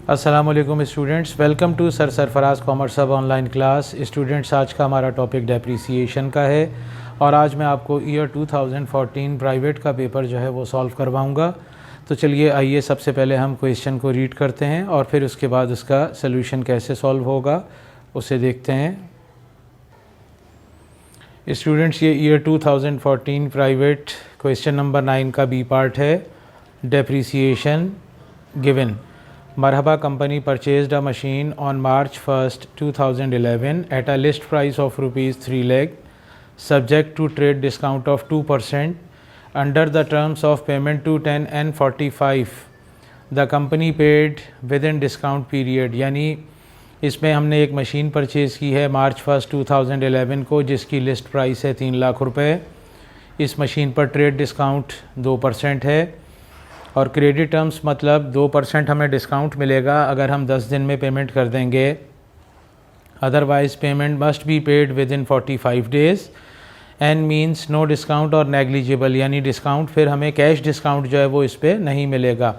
अस्सलामुअलैकुम students, welcome to sir Sarfaraz commerce hub online class. Students, आज का हमारा टॉपिक डेप्रिसिएशन का है और आज मैं आपको ईयर 2014 प्राइवेट का पेपर जो है वो सॉल्व करवाऊंगा। तो चलिए आइए सबसे पहले हम क्वेश्चन को रीड करते हैं और फिर उसके बाद उसका सलूशन कैसे सॉल्व होगा उसे देखते हैं। स्टूडेंट्स, ये ईयर 2014 प्राइवेट क्वेश्चन नंबर 9 का बी पार्ट है। Depreciation given. Marhaba company purchased a machine on March 1st, 2011 at a list price of rupees 3 lakh, subject to trade discount of 2%, under the terms of payment to 10 and 45. The company paid within discount period। यानी इसमें हमने एक machine purchase की है मार्च 1st 2011 को, जिसकी list price है 3 लाख रुपए। इस मशीन पर ट्रेड डिस्काउंट 2% है और क्रेडिट टर्म्स मतलब 2% हमें डिस्काउंट मिलेगा अगर हम 10 दिन में पेमेंट कर देंगे। Otherwise payment must be paid within 45 days and means no discount और नेग्लिजिबल, यानी डिस्काउंट फिर हमें कैश डिस्काउंट जो है वो इस पर नहीं मिलेगा।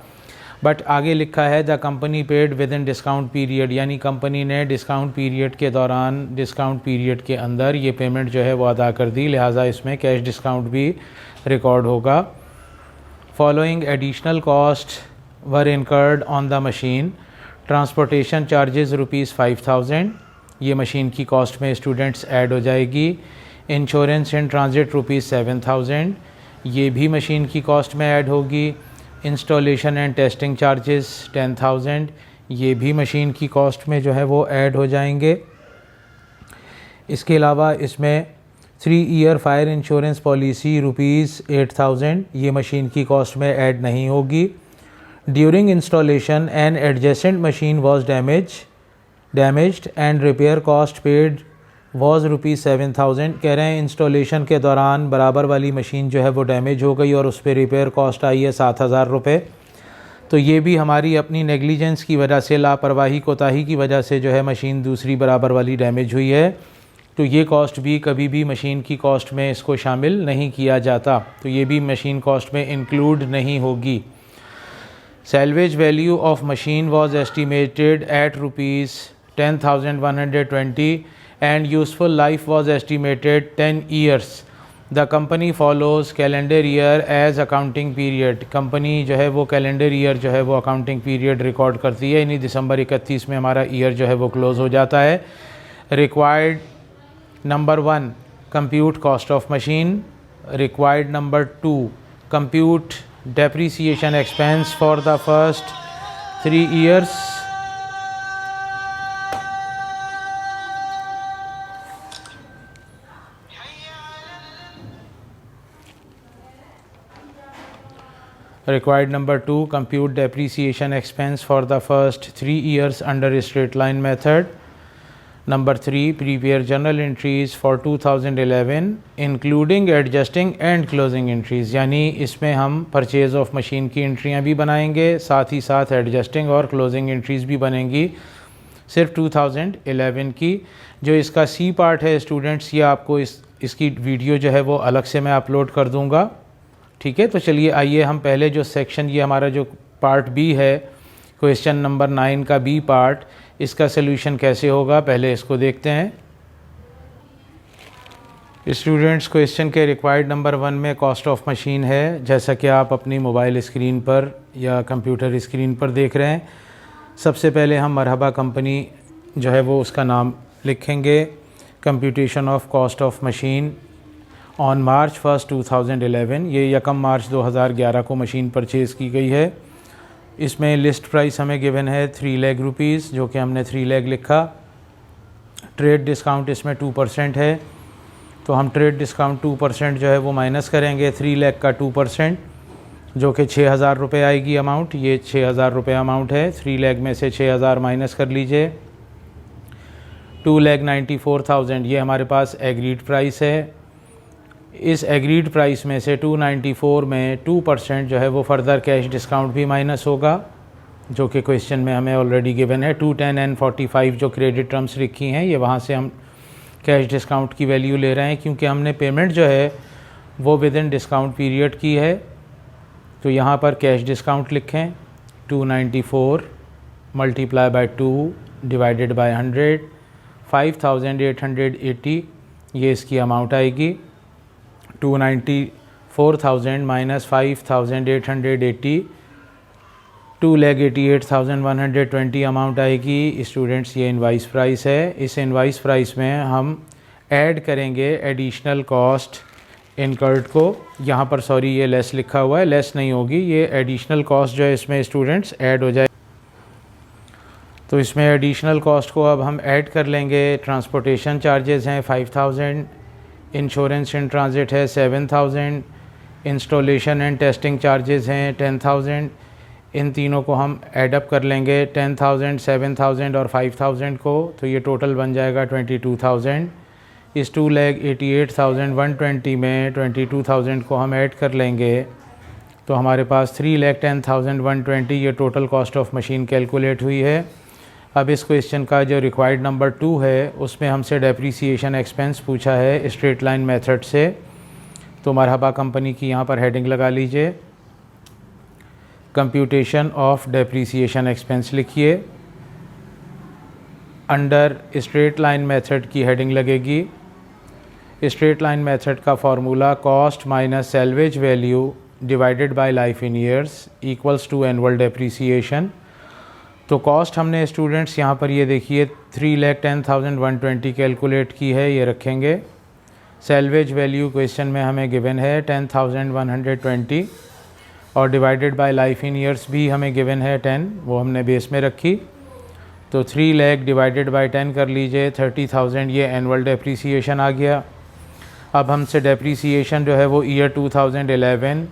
बट आगे लिखा है the company paid with in discount period, यानी कंपनी ने डिस्काउंट पीरियड के दौरान, डिस्काउंट पीरियड के अंदर ये पेमेंट जो है वो अदा कर दी, लिहाजा इसमें कैश डिस्काउंट भी रिकॉर्ड होगा। Following additional costs were incurred on the machine. Transportation charges rupees 5000, ये मशीन की कॉस्ट में स्टूडेंट्स ऐड हो जाएगी। इंश्योरेंस इन ट्रांजिट रुपीज़ 7000, ये भी मशीन की कॉस्ट में ऐड होगी। इंस्टॉलेशन एंड टेस्टिंग चार्जेस 10000, ये भी मशीन की कॉस्ट में जो है वो ऐड हो जाएंगे। इसके अलावा इसमें 3 year fire insurance policy rupees 8000, ये मशीन की कॉस्ट में ऐड नहीं होगी। During installation an adjacent machine was damaged and repair cost paid was rupees 7000। कह रहे हैं इंस्टॉलेशन के दौरान बराबर वाली मशीन जो है वो डैमेज हो गई और उस पर रिपेयर कॉस्ट आई है 7000 रुपये। तो ये भी हमारी अपनी नेग्लिजेंस की वजह से, लापरवाही कोताही की वजह से जो है मशीन दूसरी बराबर वाली डैमेज हुई है। तो ये कॉस्ट भी कभी भी मशीन की कॉस्ट में इसको शामिल नहीं किया जाता, तो ये भी मशीन कॉस्ट में इंक्लूड नहीं होगी। Salvage value of machine was estimated at rupees 10,120 and useful life was estimated 10 years. The company follows calendar year as accounting period. Company जो है वो कैलेंडर ईयर जो है वो अकाउंटिंग पीरियड रिकॉर्ड करती है, यानी दिसंबर 31 में हमारा ईयर जो है वो क्लोज़ हो जाता है। Required number 1 compute cost of machine. Required number 2 compute depreciation expense for the first 3 years. Required number 2 compute depreciation expense for the first 3 years under a straight line method. Number 3 prepare journal entries for 2011 including adjusting and closing entries, यानी इसमें हम purchase of machine की एंट्रियाँ भी बनाएंगे, साथ ही साथ adjusting और closing entries भी बनेंगी सिर्फ 2011 की। जो इसका सी पार्ट है स्टूडेंट्स, ये आपको इसकी वीडियो जो है वो अलग से मैं अपलोड कर दूँगा, ठीक है। तो चलिए आइए हम पहले जो सेक्शन, ये हमारा जो पार्ट बी है क्वेश्चन नंबर 9 का बी पार्ट, इसका सलूशन कैसे होगा पहले इसको देखते हैं। स्टूडेंट्स, क्वेश्चन के रिक्वायर्ड नंबर 1 में कॉस्ट ऑफ मशीन है, जैसा कि आप अपनी मोबाइल स्क्रीन पर या कंप्यूटर स्क्रीन पर देख रहे हैं। सबसे पहले हम मरहबा कंपनी जो है वो उसका नाम लिखेंगे। Computation of cost of machine on March 1st 2011, ये 1 मार्च 2011 को मशीन परचेज़ की गई है। इसमें लिस्ट प्राइस हमें गिवन है 3 लाख रुपीज़, जो कि हमने 3 लाख लिखा। ट्रेड डिस्काउंट इसमें 2% है, तो हम ट्रेड डिस्काउंट 2% जो है वो माइनस करेंगे 3 लाख का 2%, जो कि 6000 रुपये आएगी अमाउंट। ये 6000 रुपये अमाउंट है, 3 लाख में से 6000 माइनस कर लीजिए। 2,94,000 ये हमारे पास एग्रीड प्राइस है। इस एग्रीड प्राइस में से 294 में 2% जो है वो फर्दर कैश डिस्काउंट भी माइनस होगा, जो कि क्वेश्चन में हमें ऑलरेडी गिवन है। 2, 10 एंड 45 जो क्रेडिट टर्म्स लिखी हैं, ये वहाँ से हम कैश डिस्काउंट की वैल्यू ले रहे हैं, क्योंकि हमने पेमेंट जो है वो विद इन डिस्काउंट पीरियड की है। तो यहाँ पर कैश डिस्काउंट लिखें 294 मल्टीप्लाई बाय 2 डिवाइडेड बाय 100, 5880 ये इसकी अमाउंट आएगी। 294,000 माइनस 5880 2,88,120 अमाउंट आएगी। स्टूडेंट्स ये इनवाइस प्राइस है। इस इनवाइस प्राइस में हम ऐड करेंगे एडिशनल कॉस्ट इनकर्ड को। यहाँ पर सॉरी ये लेस लिखा हुआ है, लेस नहीं होगी, ये एडिशनल कॉस्ट जो है इसमें स्टूडेंट्स ऐड हो जाए। तो इसमें एडिशनल कॉस्ट को अब हम ऐड कर लेंगे। ट्रांसपोर्टेशन चार्जेस हैं 5,000, इंश्योरेंस इन ट्रांजिट है 7,000, इंस्टॉलेशन एंड टेस्टिंग चार्जेस हैं 10,000। इन तीनों को हम ऐडअप कर लेंगे 10,000, 7,000 और 5,000 को, तो ये टोटल बन जाएगा 22,000। इस 2,88,120 में 22,000 को हम ऐड कर लेंगे तो हमारे पास 3,10,120 ये total cost of machine calculate हुई है। अब इस क्वेश्चन का जो रिक्वायर्ड नंबर 2 है उसमें हमसे डेप्रीसिएशन एक्सपेंस पूछा है स्ट्रेट लाइन मेथड से। तो मरहबा कंपनी की यहाँ पर हेडिंग लगा लीजिए, कंप्यूटेशन ऑफ डेप्रीसिएशन एक्सपेंस लिखिए। अंडर स्ट्रेट लाइन मेथड की हेडिंग लगेगी। स्ट्रेट लाइन मेथड का formula cost minus salvage value divided by life in years equals to annual depreciation. तो कॉस्ट हमने स्टूडेंट्स यहाँ पर ये देखिए 3,10,120 कैलकुलेट की है, ये रखेंगे। सैल्वेज वैल्यू क्वेश्चन में हमें गिवन है 10,120 और divided by life in years भी हमें गिवन है 10, वो हमने बेस में रखी। तो 3 लाख डिवाइडेड बाय 10 कर लीजिए 30,000, ये एनुअल डेप्रीसिएशन आ गया। अब हमसे डेप्रीसिएशन जो है वो ईयर 2011,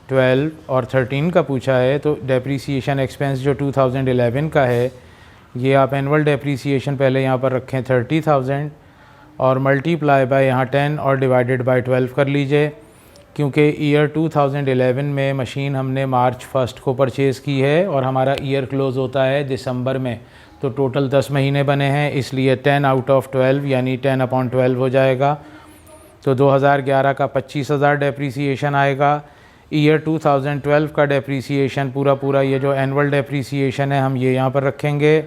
12 और 13 का पूछा है। तो डेप्रीसिएशन एक्सपेंस जो 2011 का है ये आप एनुअल डेप्रीसिएशन पहले यहाँ पर रखें 30,000 और मल्टीप्लाई बाय यहाँ 10 और डिवाइडेड बाय 12 कर लीजिए, क्योंकि ईयर 2011 में मशीन हमने मार्च 1 को परचेज़ की है और हमारा ईयर क्लोज़ होता है दिसंबर में। तो टोटल 10 महीने बने हैं, इसलिए 10 आउट ऑफ 12 यानी 10/12 हो जाएगा। तो 2011 का 25,000 डेप्रीसिएशन आएगा। ईयर 2012 का डेप्रीसिएशन पूरा ये जो एनुअल डेप्रीसिएशन है हम ये यहाँ पर रखेंगे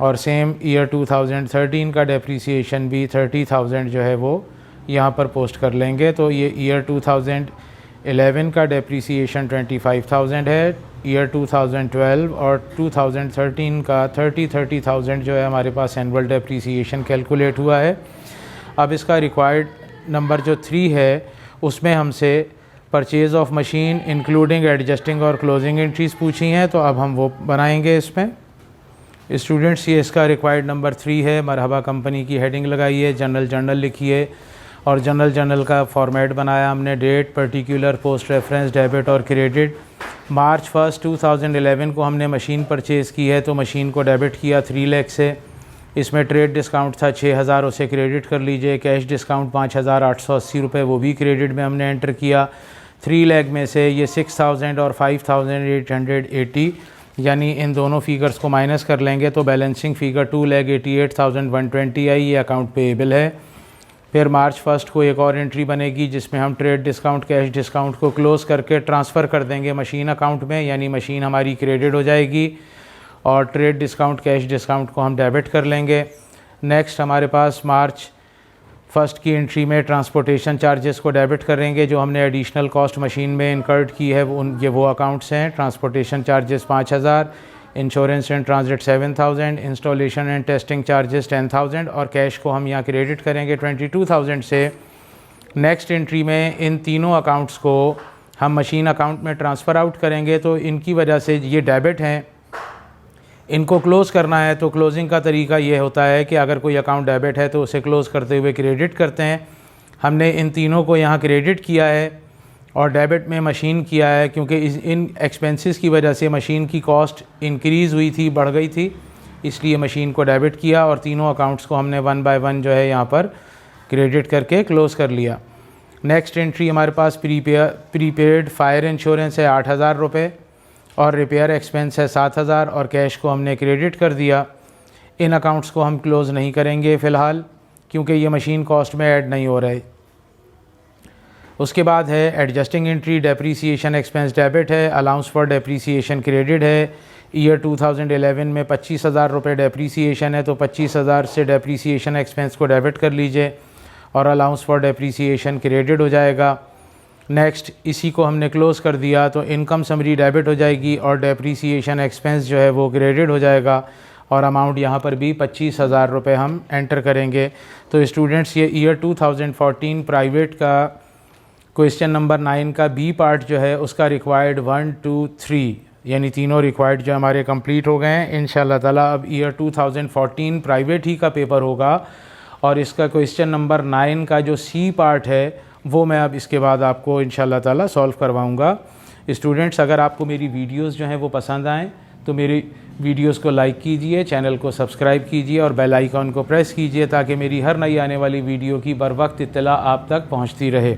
और सेम ईयर 2013 का डेप्रीसिएशन भी 30,000 जो है वो यहाँ पर पोस्ट कर लेंगे। तो ये ईयर 2011 का डेप्रीसिएशन 25,000 है, ईयर 2012 और 2013 का 30,000 जो है हमारे पास एनुअल डेप्रीसिएशन कैलकुलेट हुआ है। अब इसका रिक्वायर्ड नंबर जो 3 है उसमें हमसे purchase of machine including adjusting और क्लोजिंग एंट्रीज़ पूछी हैं, तो अब हम वो बनाएंगे इसमें। स्टूडेंट्स ये इसका रिक्वायर्ड नंबर 3 है। मरहबा कंपनी की हेडिंग लगाइए, जर्नल लिखिए और जर्नल का फॉर्मेट बनाया हमने, date, particular, post reference, debit और क्रेडिट। मार्च 1, 2011 को हमने मशीन परचेज़ की है तो मशीन को डेबिट किया 3 लाख से। इसमें ट्रेड डिस्काउंट था 6,000, उसे क्रेडिट कर लीजिए। कैश डिस्काउंट 5,880 रुपये, वो भी क्रेडिट में हमने एंटर किया। 3 लाख में से ये 6,000 और 5,880 यानी इन दोनों फिगर्स को माइनस कर लेंगे तो बैलेंसिंग फ़िगर 2,88,120 आई, ये अकाउंट पेएबल है। फिर मार्च 1 को एक और एंट्री बनेगी जिसमें हम ट्रेड डिस्काउंट, कैश डिस्काउंट को क्लोज़ करके ट्रांसफ़र कर देंगे मशीन अकाउंट में, यानी मशीन हमारी क्रेडिट हो जाएगी और ट्रेड डिस्काउंट, कैश डिस्काउंट को हम डेबिट कर लेंगे। नेक्स्ट हमारे पास मार्च 1 की एंट्री में ट्रांसपोर्टेशन चार्जेस को डेबिट करेंगे, जो हमने एडिशनल कॉस्ट मशीन में इनकर्ड की है वो अकाउंट्स हैं। Transportation charges 5,000, insurance and transit 7,000, installation and testing charges 10,000 और कैश को हम यहाँ क्रेडिट करेंगे 22,000 से। नेक्स्ट एंट्री में इन तीनों अकाउंट्स को हम मशीन अकाउंट में ट्रांसफ़र आउट करेंगे, तो इनकी वजह से ये डेबिट हैं, इनको क्लोज़ करना है। तो क्लोजिंग का तरीका ये होता है कि अगर कोई अकाउंट डेबिट है तो उसे क्लोज़ करते हुए क्रेडिट करते हैं। हमने इन तीनों को यहाँ क्रेडिट किया है और डेबिट में मशीन किया है, क्योंकि इन एक्सपेंसेस की वजह से मशीन की कॉस्ट इंक्रीज़ हुई थी, बढ़ गई थी, इसलिए मशीन को डेबिट किया और तीनों अकाउंट्स को हमने 1 बाय 1 जो है यहाँ पर क्रेडिट करके क्लोज़ कर लिया। नेक्स्ट एंट्री हमारे पास प्रीपेड फायर इंश्योरेंस है 8,000 रुपये और रिपेयर एक्सपेंस है 7,000 और कैश को हमने क्रेडिट कर दिया। इन अकाउंट्स को हम क्लोज़ नहीं करेंगे फ़िलहाल, क्योंकि ये मशीन कॉस्ट में ऐड नहीं हो रहे। उसके बाद है adjusting entry, depreciation expense debit है, अलाउंस फॉर डेप्रीसिएशन क्रेडिट है, ईयर 2011 में 25,000 रुपये डेप्रीसिएशन है, तो 25,000 से डेप्रीसिएशन एक्सपेंस को डेबिट कर लीजिए और अलाउंस फॉर डेप्रीसिएशन क्रेडिट हो जाएगा। नेक्स्ट, इसी को हमने क्लोज़ कर दिया तो इनकम समरी डेबिट हो जाएगी और डेप्रीसिएशन एक्सपेंस जो है वो क्रेडिट हो जाएगा और अमाउंट यहाँ पर भी 25,000 रुपये हम एंटर करेंगे। तो स्टूडेंट्स, ये ईयर 2014 प्राइवेट का क्वेश्चन नंबर 9 का बी पार्ट जो है उसका रिक्वायर्ड 1, 2, 3 यानी तीनों रिक्वायर्ड जो हमारे कंप्लीट हो गए हैं। इंशाल्लाह ताला अब ईयर 2014 प्राइवेट ही का पेपर होगा और इसका क्वेश्चन नंबर 9 का जो सी पार्ट है वो मैं अब इसके बाद आपको इंशाल्लाह ताला सॉल्व करवाऊँगा। स्टूडेंट्स, अगर आपको मेरी वीडियोज़ जो हैं वो पसंद आएँ तो मेरी वीडियोस को लाइक कीजिए, चैनल को सब्सक्राइब कीजिए और बेल आइकॉन को प्रेस कीजिए ताकि मेरी हर नई आने वाली वीडियो की बर वक्त इत्तला आप तक पहुंचती रहे।